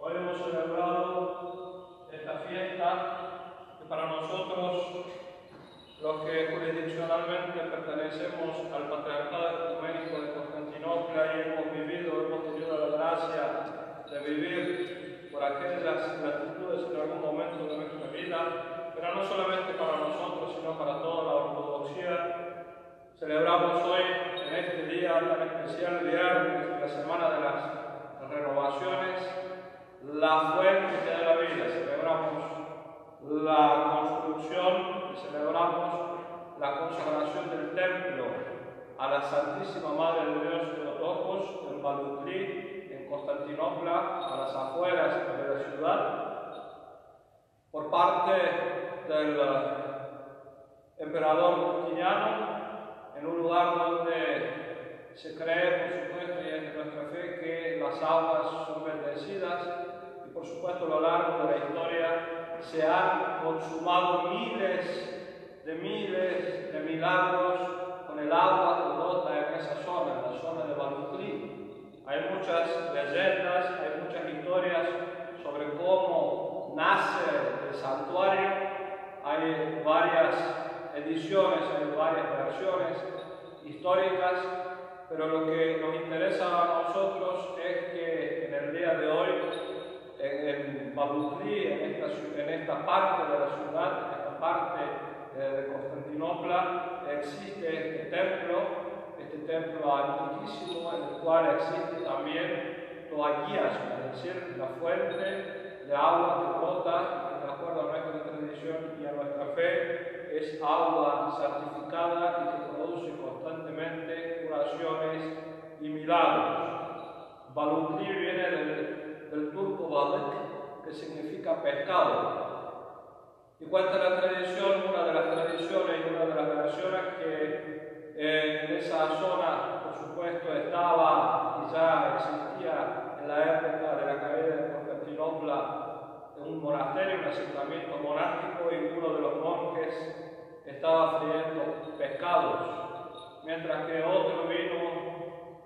Hoy hemos celebrado esta fiesta que para nosotros, los que jurisdiccionalmente pertenecemos al Patriarcado Ecuménico de Constantinopla y hemos tenido la gracia de vivir por aquellas latitudes en algún momento de nuestra vida, pero no solamente para nosotros, sino para toda la ortodoxia. Celebramos hoy, en este día tan especial, viernes de la Semana de las Renovaciones, la fuente que da la vida. Celebramos la construcción y celebramos la consagración del templo a la Santísima Madre de Dios Theotokos en Balutli, en Constantinopla, a las afueras de la ciudad, por parte del emperador Justiniano, en un lugar donde se cree, por supuesto, y es de nuestra fe, que las aguas son bendecidas, y por supuesto a lo largo de la historia se han consumado miles de milagros con el agua que brota en esa zona, en la zona de Balutli. Hay muchas leyendas, hay muchas historias sobre cómo nace el santuario. Hay varias ediciones, hay varias versiones históricas, pero lo que nos interesa a nosotros es que en el día de hoy, en Balutli, en esta parte de la ciudad, en esta parte de Constantinopla, existe este templo antiquísimo, en el cual existe también toaguías, es decir, la fuente de agua que brota, que de acuerdo a nuestra tradición y a nuestra fe, es agua santificada y que produce constantemente curaciones y milagros. Balutli viene del turco balık, que significa pescado. Y cuenta la tradición, una de las tradiciones y una de las versiones, que en esa zona, por supuesto, estaba y ya existía en la época de la caída de Constantinopla un monasterio, un asentamiento monástico, y uno de los monjes estaba friendo pescados, mientras que otro vino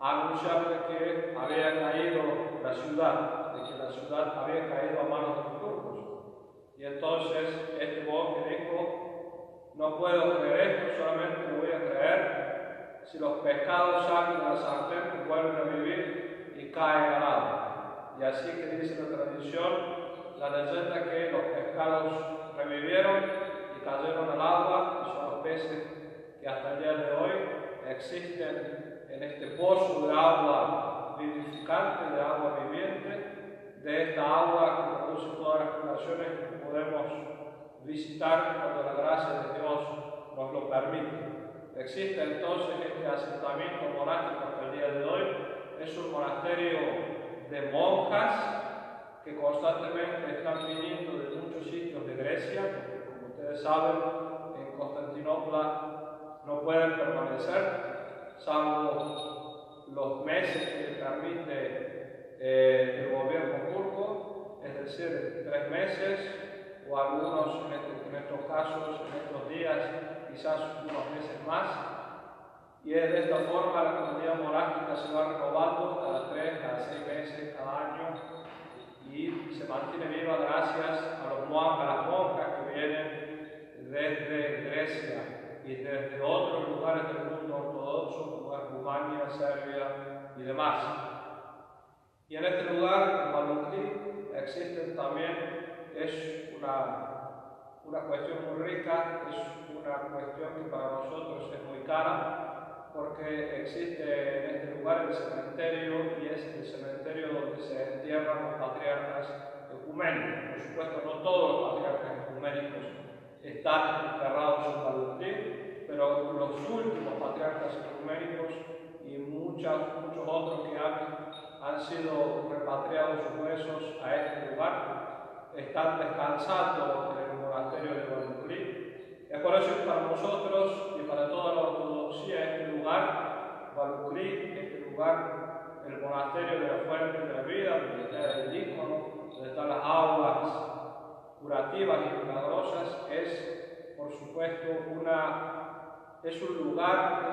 a anunciarle que había caído la ciudad, de que la ciudad había caído a manos de los turcos. Y entonces este monje dijo: no puedo creer esto, solamente lo voy a creer si los pescados salen de la sartén y vuelven a vivir y caen al agua. Y así que dice la tradición, la leyenda, que los pescados revivieron y cayeron al agua, y son los peces que hasta el día de hoy existen en este pozo de agua vivificante, de agua viviente, de esta agua que produce todas las curaciones que podemos visitar cuando la gracia de Dios nos lo permite. Existe entonces este asentamiento monástico hasta el día de hoy. Es un monasterio de monjas que constantemente están viniendo de muchos sitios de Grecia, porque como ustedes saben, en Constantinopla no pueden permanecer, salvo los meses que les permite el gobierno turco, es decir, 3 meses, o algunos en estos casos, en estos días, quizás unos meses más. Y de esta forma la comunidad monástica se va renovando cada 3, cada 6 meses, cada año, y se mantiene viva gracias a las monjas que vienen desde Grecia y desde otros lugares del mundo ortodoxo, como es Rumania, Serbia y demás. Y en este lugar, en Balutli, existen también, es una cuestión muy rica, es una cuestión que para nosotros es muy cara, porque existe en este lugar el cementerio, y es el cementerio donde se entierran los patriarcas ecuménicos. Por supuesto, no todos los patriarcas ecuménicos están enterrados en Balutli, pero los últimos patriarcas ecuménicos y muchos otros que han sido repatriados sus huesos a este lugar están descansando en el monasterio de Balutli. Es por eso que para nosotros y para toda la ortodoxia este lugar, Balutli, este lugar, el monasterio de la fuente de la vida, donde está el ícono, donde están las aguas curativas y milagrosas, es por supuesto es un lugar, es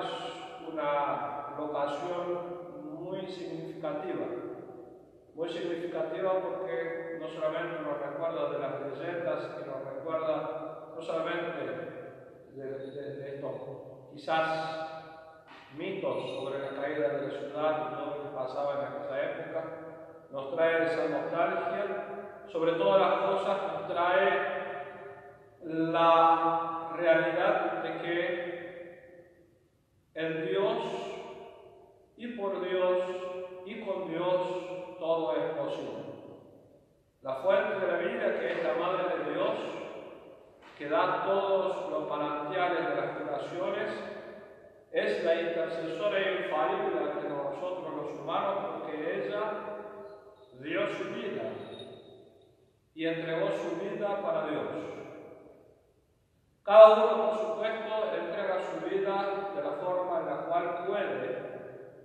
una locación muy significativa. muy significativa porque no solamente nos recuerda de las leyendas, que nos recuerda no solamente de estos quizás mitos sobre la caída de la ciudad y todo lo que pasaba en aquella época, nos trae esa nostalgia, sobre todas las cosas nos trae la realidad de que el Dios y por Dios y con Dios todo es posible. La fuente de la vida, que es la Madre de Dios, que da todos los manantiales de las curaciones, es la intercesora infalible ante nosotros los humanos, porque ella dio su vida y entregó su vida para Dios. Cada uno, por supuesto, entrega su vida de la forma en la cual puede,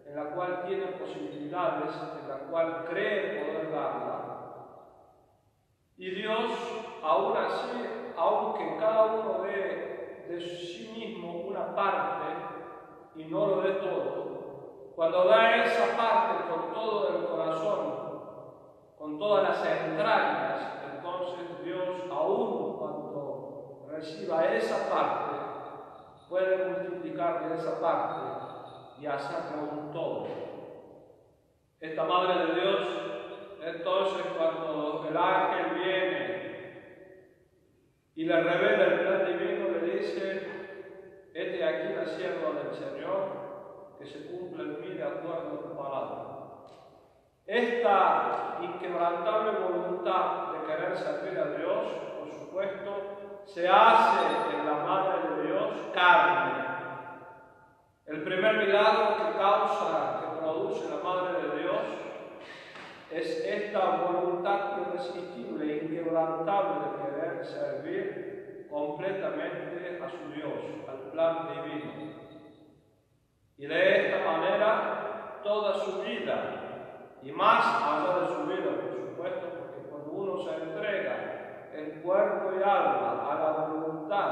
en la cual tiene posibilidades, en la cual cree poder darla. Y Dios, aún así, aunque cada uno dé de sí mismo una parte y no lo dé todo, cuando da esa parte con todo el corazón, con todas las entrañas, entonces Dios, aún cuando reciba esa parte, puede multiplicar de esa parte y hacerlo un todo. Esta Madre de Dios, entonces, cuando el ángel viene y le revela el plan divino, le dice: hete aquí la sierva del Señor, que se cumpla en mí de acuerdo a tu palabra. Esta inquebrantable voluntad de querer servir a Dios, por supuesto, se hace en la Madre de Dios carne. El primer milagro que produce la Madre de Dios, es esta voluntad irresistible e inquebrantable de querer servir completamente a su Dios, al plan divino. Y de esta manera, toda su vida, y más allá de su vida, por supuesto, porque cuando uno se entrega en cuerpo y alma a la voluntad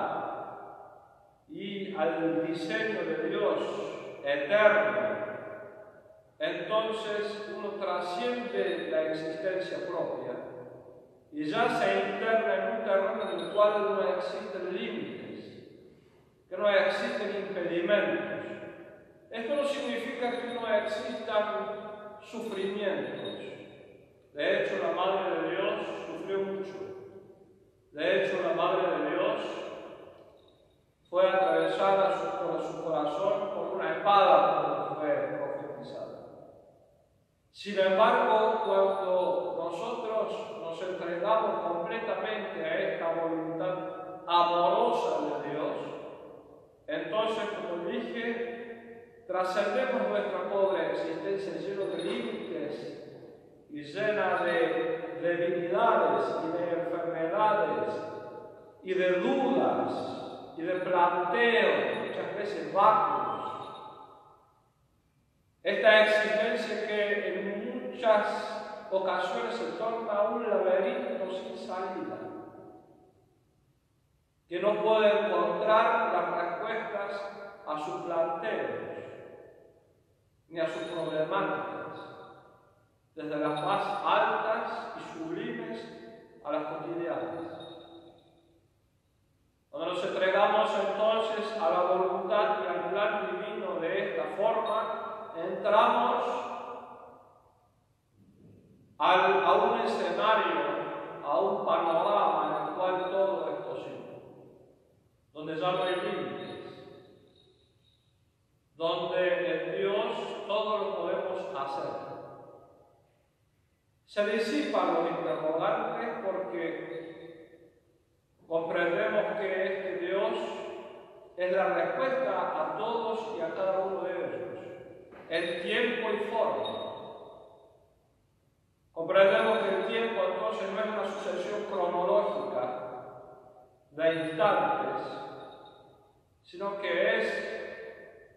y al diseño de Dios eterno, entonces uno trasciende la existencia propia y ya se interna en un terreno en el cual no existen límites, que no existen impedimentos. Esto no significa que no existan sufrimientos. De hecho, la Madre de Dios sufrió mucho. De hecho, la Madre de Dios fue atravesada por su corazón por una espada cuando fue profetizada. Sin embargo, cuando nosotros nos entregamos completamente a esta voluntad amorosa de Dios, entonces, como dije, trascendemos nuestra pobre existencia llena de límites y llena de debilidades y de enfermedades y de dudas y de planteos, muchas veces vacuos. Esta existencia que en muchas ocasiones se torna un laberinto sin salida, que no puede encontrar las respuestas a sus planteos ni a sus problemáticas, desde las más altas y sublimes a las cotidianas. Cuando nos entregamos entonces a la voluntad y al plan divino de esta forma, entramos a un escenario, a un panorama en el cual todo es posible, donde ya no hay límites, donde en Dios todo lo podemos hacer. Se disipan los interrogantes porque comprendemos que este Dios es la respuesta a todos y a cada uno de ellos, en tiempo y forma. Comprendemos que el tiempo entonces no es una sucesión cronológica de instantes, sino que es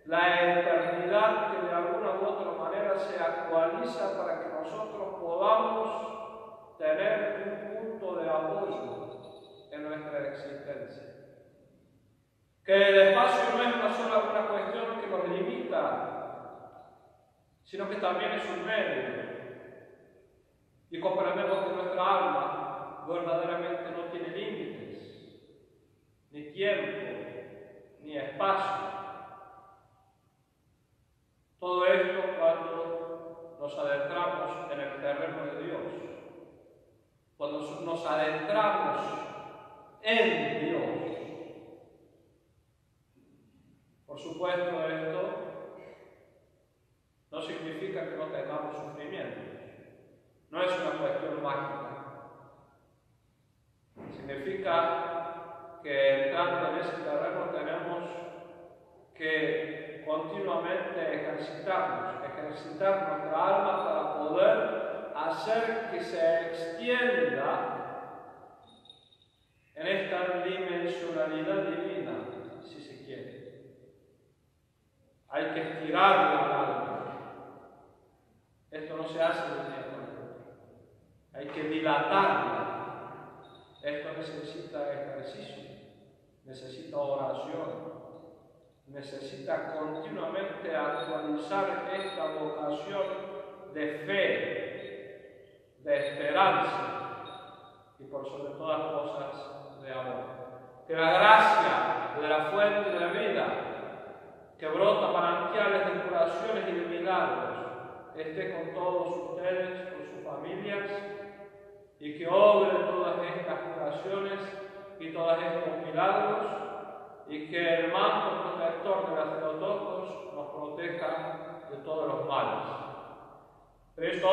la eternidad que de alguna u otra manera se actualiza para que nosotros podamos tener un punto de apoyo en nuestra existencia. Que el espacio no es una cuestión que nos limita, sino que también es un medio. y comprendemos que nuestra alma verdaderamente no tiene límites, ni tiempo, ni espacio. Todo esto cuando nos adentramos en el terreno de Dios, cuando nos adentramos en Dios. Por supuesto, esto no significa que no tengamos sufrimientos. No es una cuestión mágica. Significa que entrando en ese terreno tenemos que continuamente ejercitar nuestra alma para poder hacer que se extienda en esta dimensionalidad divina, si se quiere. Hay que estirar el alma. Esto no se hace de un día para otro. Hay que dilatarla. Esto necesita ejercicio, necesita oración, necesita continuamente actualizar esta vocación de fe, de esperanza y por sobre todas cosas de amor. Que la gracia de la fuente de la vida, que brota manantiales de curaciones y de milagros, esté con todos ustedes, con sus familias, y que obre todas estas curaciones y todos estos milagros, y que el manto protector de la Theotokos nos proteja de todos los males. Cristo,